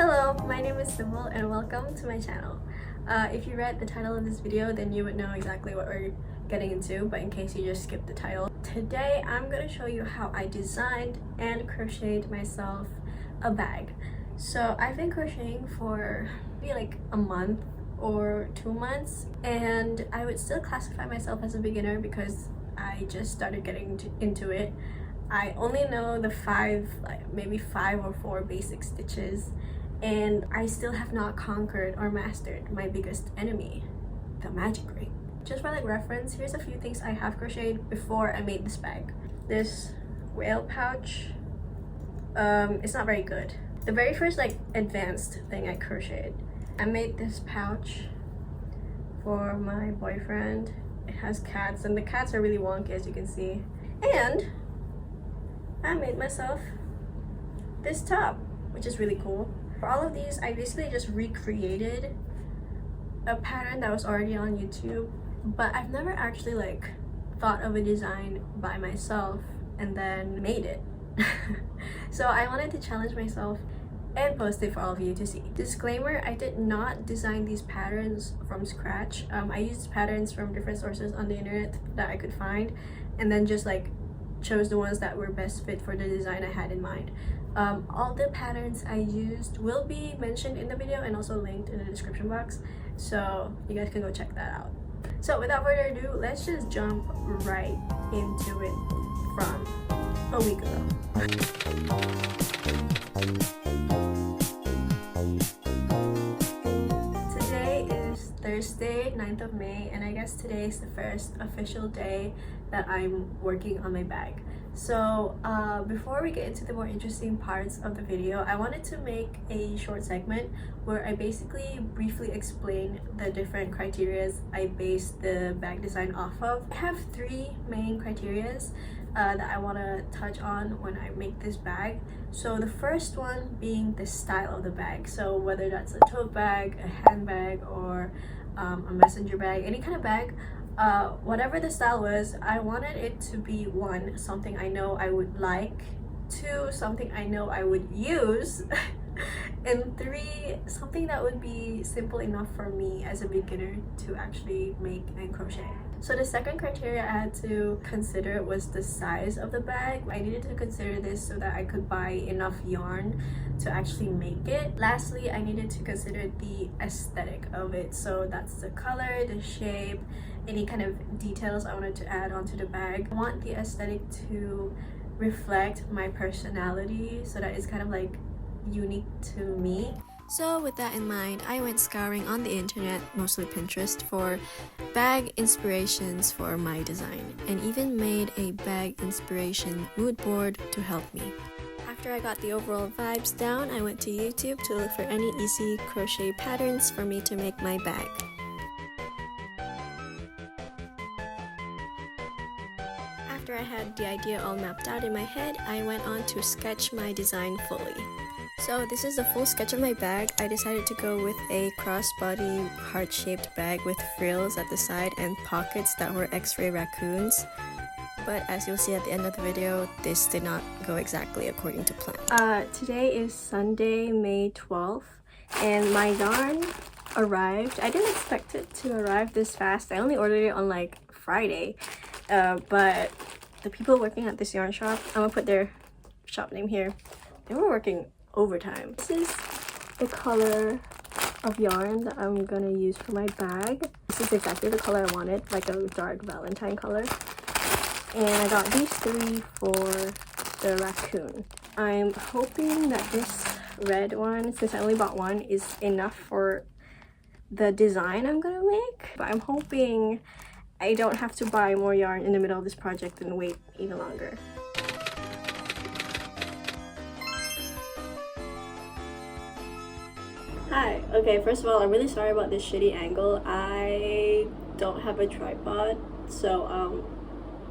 Hello, my name is Sybil and welcome to my channel. If you read the title of this video, then you would know exactly what we're getting into, but in case you just skipped the title, today I'm going to show you how I designed and crocheted myself a bag. So I've been crocheting for maybe like a month or 2 months, and I would still classify myself as a beginner because I just started getting into it. I only know the maybe five or four basic stitches, and I still have not conquered or mastered my biggest enemy, the magic ring. Just for reference, here's a few things I have crocheted before I made this bag. This whale pouch, it's not very good. The very first advanced thing I crocheted, I made this pouch for my boyfriend. It has cats, and the cats are really wonky, as you can see. And I made myself this top, which is really cool. For all of these, I basically just recreated a pattern that was already on YouTube, but I've never actually thought of a design by myself and then made it. So I wanted to challenge myself and post it for all of you to see. Disclaimer, I did not design these patterns from scratch. I used patterns from different sources on the internet that I could find, and then just chose the ones that were best fit for the design I had in mind. All the patterns I used will be mentioned in the video and also linked in the description box, so you guys can go check that out. So without further ado, let's just jump right into it from a week ago. Today is Thursday, 9th of May, and I guess today is the first official day that I'm working on my bag. So before we get into the more interesting parts of the video, I wanted to make a short segment where I basically briefly explain the different criterias I based the bag design off of. I have 3 main criterias that I want to touch on when I make this bag. So the first one being the style of the bag. So whether that's a tote bag, a handbag, or a messenger bag, any kind of bag, whatever the style was, I wanted it to be 1, something I know I would like, 2, something I know I would use, and 3, something that would be simple enough for me as a beginner to actually make and crochet. So the second criteria I had to consider was the size of the bag. I needed to consider this so that I could buy enough yarn to actually make it. Lastly, I needed to consider the aesthetic of it. So that's the color, the shape, any kind of details I wanted to add onto the bag. I want the aesthetic to reflect my personality so that it's kind of unique to me. So with that in mind, I went scouring on the internet, mostly Pinterest, for bag inspirations for my design, and even made a bag inspiration mood board to help me. After I got the overall vibes down, I went to YouTube to look for any easy crochet patterns for me to make my bag. After I had the idea all mapped out in my head, I went on to sketch my design fully. So this is the full sketch of my bag. I decided to go with a crossbody heart-shaped bag with frills at the side and pockets that were X-ray raccoons. But as you'll see at the end of the video, this did not go exactly according to plan. Today is Sunday, May 12th, and my yarn arrived. I didn't expect it to arrive this fast. I only ordered it on Friday, but the people working at this yarn shop, I'm gonna put their shop name here, they were working overtime. This is the color of yarn that I'm gonna use for my bag. This is exactly the color I wanted, a dark Valentine color. And I got these 3 for the raccoon. I'm hoping that this red one, since I only bought 1, is enough for the design I'm gonna make. But I'm hoping I don't have to buy more yarn in the middle of this project and wait even longer. Hi, okay, first of all, I'm really sorry about this shitty angle. I don't have a tripod, so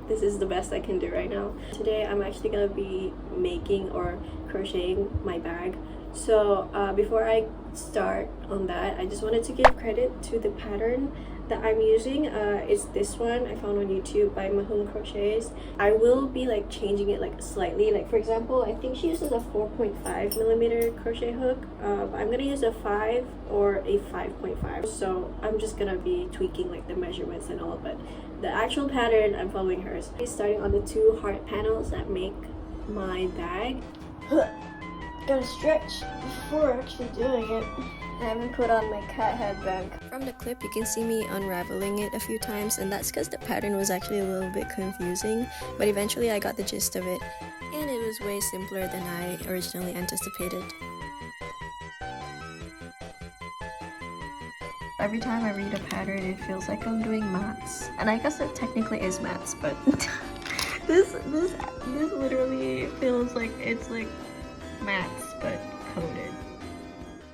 this is the best I can do right now. Today I'm actually gonna be making or crocheting my bag. So before I start on that, I just wanted to give credit to the pattern that I'm using is this one I found on YouTube by Mahum Crochets. I will be like changing it like slightly. Like for example, I think she uses a 4.5mm crochet hook, but I'm gonna use a 5 or a 5.5. So I'm just gonna be tweaking like the measurements and all, but the actual pattern I'm following hers. Starting on the 2 heart panels that make my bag. Gotta stretch before actually doing it. I haven't put on my cat headband. From the clip, you can see me unraveling it a few times, and that's because the pattern was actually a little bit confusing, but eventually I got the gist of it, and it was way simpler than I originally anticipated. Every time I read a pattern, it feels like I'm doing maths, and I guess it technically is maths, but this literally feels like it's like maths but coded.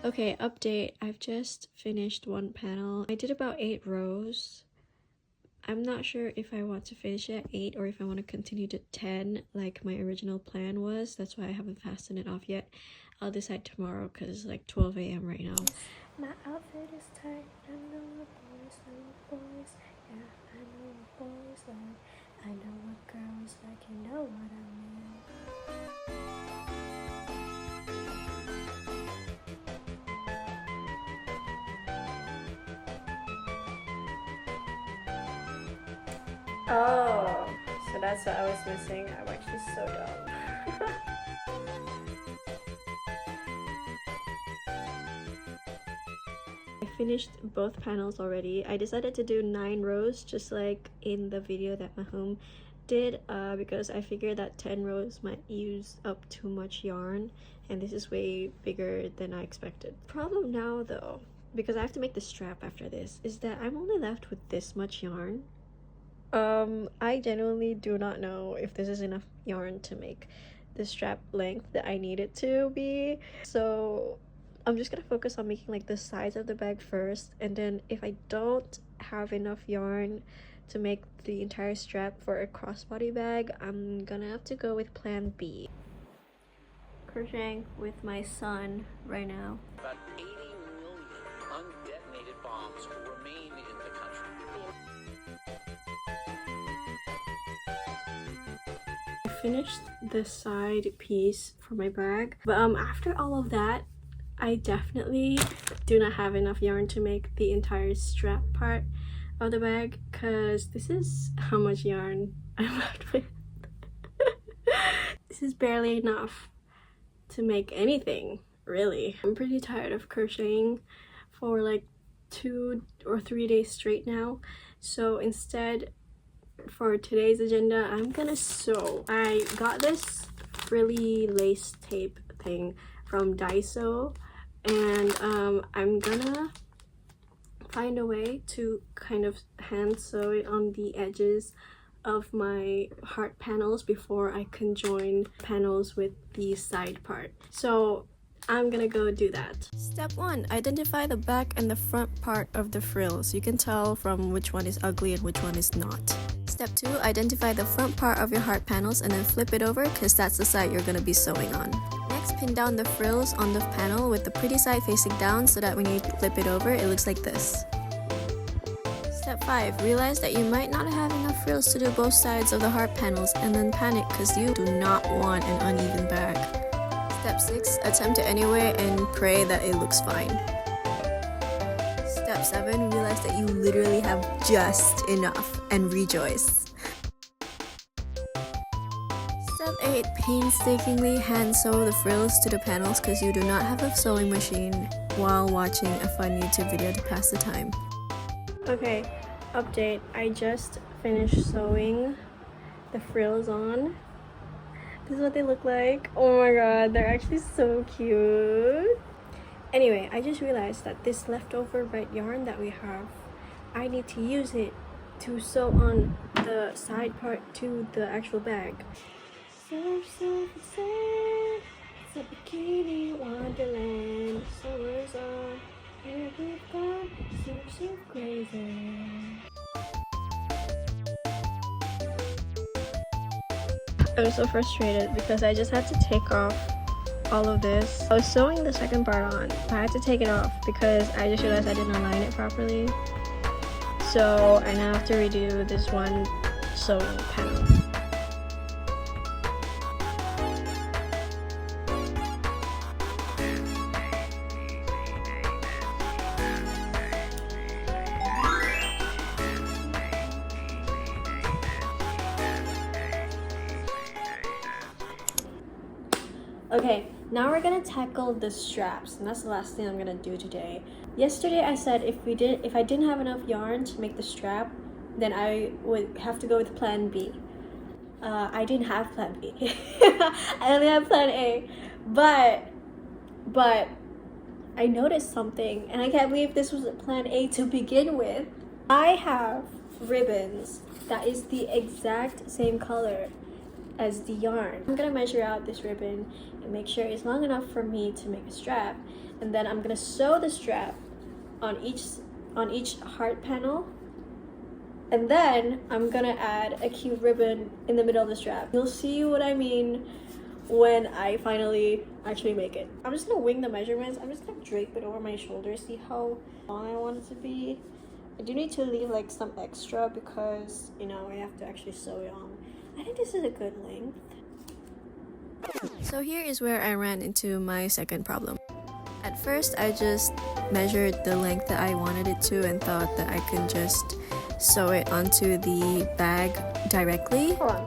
Okay, update. I've just finished one panel. I did about 8 rows. I'm not sure if I want to finish at 8 or if I want to continue to 10 like my original plan was. That's why I haven't fastened it off yet. I'll decide tomorrow because it's like 12 a.m. right now. My outfit is tight. I know what boys like. Yeah, I know what boys like. I know what girls like. You know what I mean. Oh, so that's what I was missing. I'm actually so dumb. I finished both panels already. I decided to do 9 rows just like in the video that Mahum did because I figured that 10 rows might use up too much yarn, and this is way bigger than I expected. Problem now though, because I have to make the strap after this, is that I'm only left with this much yarn. I genuinely do not know if this is enough yarn to make the strap length that I need it to be. So I'm just gonna focus on making like the sides of the bag first, and then if I don't have enough yarn to make the entire strap for a crossbody bag, I'm gonna have to go with plan B. Crocheting with my son right now. About 80 million undetonated bombs remain in the country. I finished the side piece for my bag, but after all of that, I definitely do not have enough yarn to make the entire strap part of the bag, because this is how much yarn I'm left with. This is barely enough to make anything, really. I'm pretty tired of crocheting for like 2 or 3 days straight now, so instead for today's agenda I'm gonna sew. I got this frilly lace tape thing from Daiso, and I'm gonna find a way to kind of hand sew it on the edges of my heart panels before I conjoin panels with the side part. So I'm gonna go do that. Step 1. Identify the back and the front part of the frills. You can tell from which one is ugly and which one is not. Step 2. Identify the front part of your heart panels and then flip it over, because that's the side you're gonna be sewing on. Next, pin down the frills on the panel with the pretty side facing down so that when you flip it over, it looks like this. Step 5. Realize that you might not have enough frills to do both sides of the heart panels, and then panic because you do not want an uneven bag. Step 6. Attempt it anyway and pray that it looks fine. Step 7. Realize that you literally have just enough and rejoice. Step 8. Painstakingly hand sew the frills to the panels because you do not have a sewing machine while watching a fun YouTube video to pass the time. Okay, update. I just finished sewing the frills on. This is what they look like. Oh my god, they're actually so cute. Anyway, I just realized that this leftover red yarn that we have, I need to use it to sew on the side part to the actual bag. It's a bikini wonderland. Summer's on. Here we've gone, so crazy. I'm so frustrated because I just had to take off all of this. I was sewing the second part on, but I had to take it off because I just realized I didn't align it properly. So I now have to redo this one sewing panel. Okay, now we're gonna tackle the straps, and that's the last thing I'm gonna do today. Yesterday I said if I didn't have enough yarn to make the strap, then I would have to go with plan B. I didn't have plan B. I only had plan A. But I noticed something, and I can't believe this was plan A to begin with. I have ribbons that is the exact same color as the yarn. I'm gonna measure out this ribbon and make sure it's long enough for me to make a strap, and then I'm gonna sew the strap on each heart panel, and then I'm gonna add a cute ribbon in the middle of the strap. You'll see what I mean when I finally actually make it. I'm just gonna wing the measurements. I'm just gonna drape it over my shoulders, see how long I want it to be. I do need to leave like some extra because, you know, I have to actually sew it on. I think this is a good length. So here is where I ran into my second problem. At first, I just measured the length that I wanted it to and thought that I could just sew it onto the bag directly. Hold on.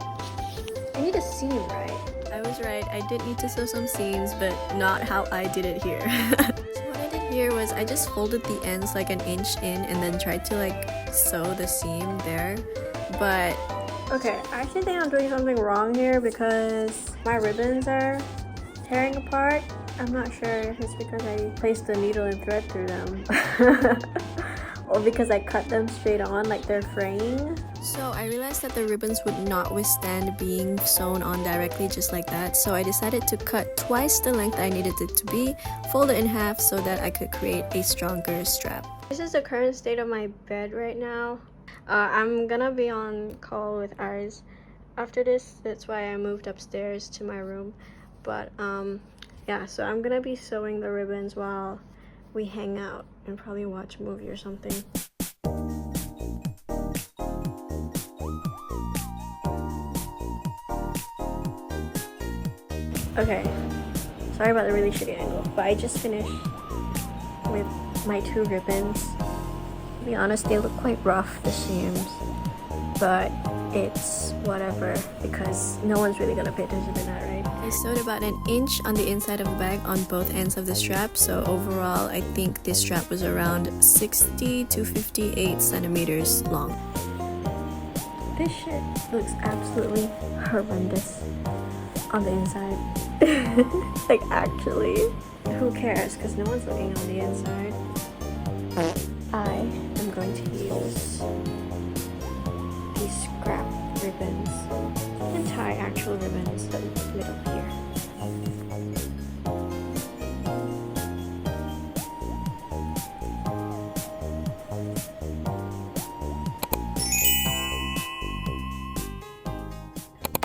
I need a seam, right? I was right. I did need to sew some seams, but not how I did it here. So what I did here was I just folded the ends like an inch in and then tried to like sew the seam there. But okay, I actually think I'm doing something wrong here because my ribbons are tearing apart. I'm not sure if it's because I placed the needle and thread through them or because I cut them straight on like they're fraying. So I realized that the ribbons would not withstand being sewn on directly just like that, so I decided to cut twice the length I needed it to be, fold it in half so that I could create a stronger strap. This is the current state of my bed right now. I'm gonna be on call with ours after this. That's why I moved upstairs to my room. But yeah, so I'm gonna be sewing the ribbons while we hang out and probably watch a movie or something. Okay, sorry about the really shitty angle, but I just finished with my two ribbons. To be honest, they look quite rough, the seams, but it's whatever because no one's really gonna pay attention to that, right? I sewed about an inch on the inside of the bag on both ends of the strap, so overall I think this strap was around 60 to 58 centimeters long. This shit looks absolutely horrendous on the inside. Like, actually, who cares, because no one's looking on the inside. I am going to use these scrap ribbons and tie actual ribbons in the middle here.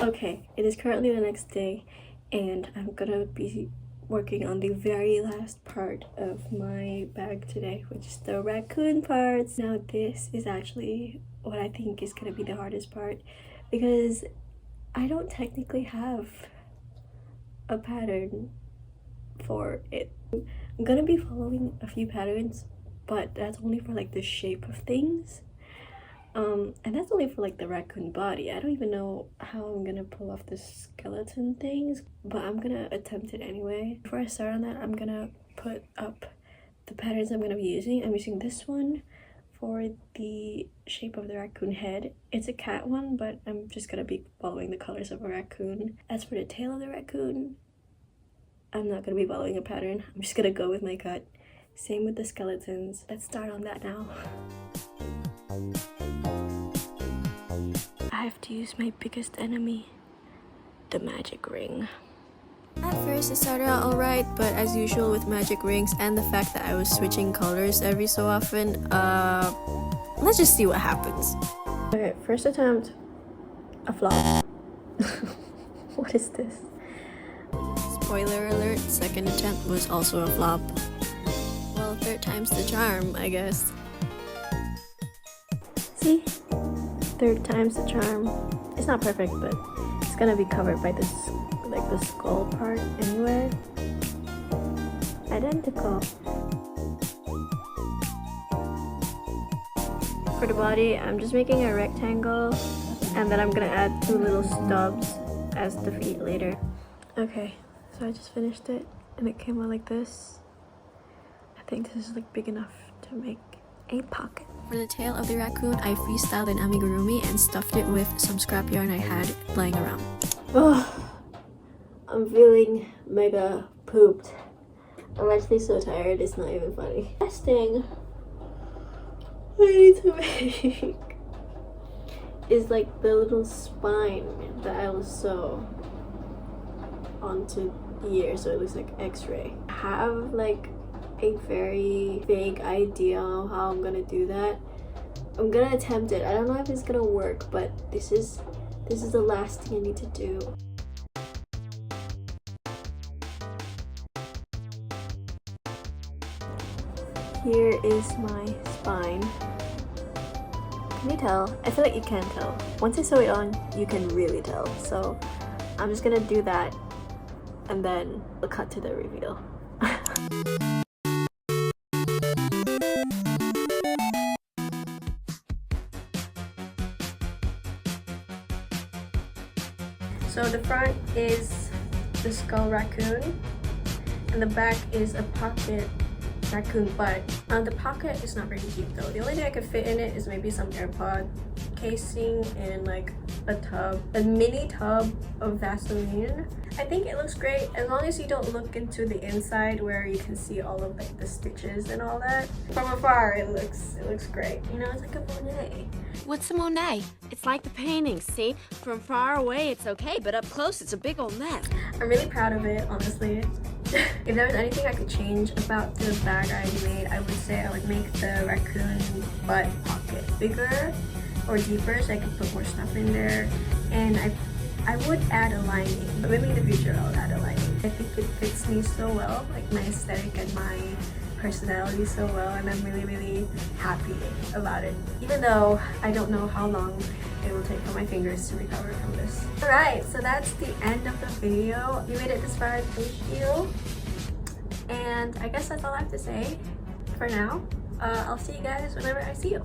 Okay, it is currently the next day and I'm gonna be working on the very last part of my bag today, which is the raccoon parts. Now this is actually what I think is gonna be the hardest part because I don't technically have a pattern for it. I'm gonna be following a few patterns, but that's only for like the shape of things. And that's only for like the raccoon body. I don't even know how I'm gonna pull off the skeleton things, but I'm gonna attempt it anyway. Before I start on that, I'm gonna put up the patterns I'm gonna be using. I'm using this one for the shape of the raccoon head. It's a cat one, but I'm just gonna be following the colors of a raccoon. As for the tail of the raccoon, I'm not gonna be following a pattern. I'm just gonna go with my gut. Same with the skeletons. Let's start on that now. I have to use my biggest enemy, the magic ring. At first it started out alright, but as usual with magic rings and the fact that I was switching colors every so often, let's just see what happens. Okay, first attempt, a flop. What is this? Spoiler alert, second attempt was also a flop. Well, third time's the charm, I guess. See? Third time's the charm. It's not perfect, but it's gonna be covered by this, like the skull part anyway. Identical. For the body, I'm just making a rectangle, and then I'm gonna add 2 little stubs as the feet later. Okay, so I just finished it, and it came out like this. I think this is like big enough to make a pocket. For the tail of the raccoon, I freestyled an amigurumi and stuffed it with some scrap yarn I had lying around. Oh, I'm feeling mega pooped. I'm actually so tired, it's not even funny. Last thing I need to make is like the little spine that I will sew onto here so it looks like x-ray. I have like a very vague idea of how I'm gonna do that. I'm gonna attempt it. I don't know if it's gonna work, but this is the last thing I need to do. Here is my spine. Can you tell? I feel like you can tell. Once I sew it on, you can really tell. So I'm just gonna do that and then we'll cut to the reveal. So the front is the skull raccoon and the back is a pocket raccoon butt. The pocket is not very deep though. The only thing I could fit in it is maybe some AirPod casing and like a mini tub of Vaseline. I think it looks great as long as you don't look into the inside where you can see all of like the stitches and all that. From afar it looks great. You know, it's like a Monet. What's a Monet? It's like the painting, see? From far away it's okay, but up close it's a big old mess. I'm really proud of it, honestly. If there was anything I could change about the bag I already made, I would say I would make the raccoon butt pocket bigger or deeper so I could put more stuff in there. And I would add a lining, but maybe in the future I'll add a lining. I think it fits me so well, like my aesthetic and my personality so well, and I'm really happy about it. Even though I don't know how long it will take for my fingers to recover from this. Alright, so that's the end of the video. If you made it this far, thank you. And I guess that's all I have to say for now. I'll see you guys whenever I see you.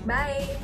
Bye!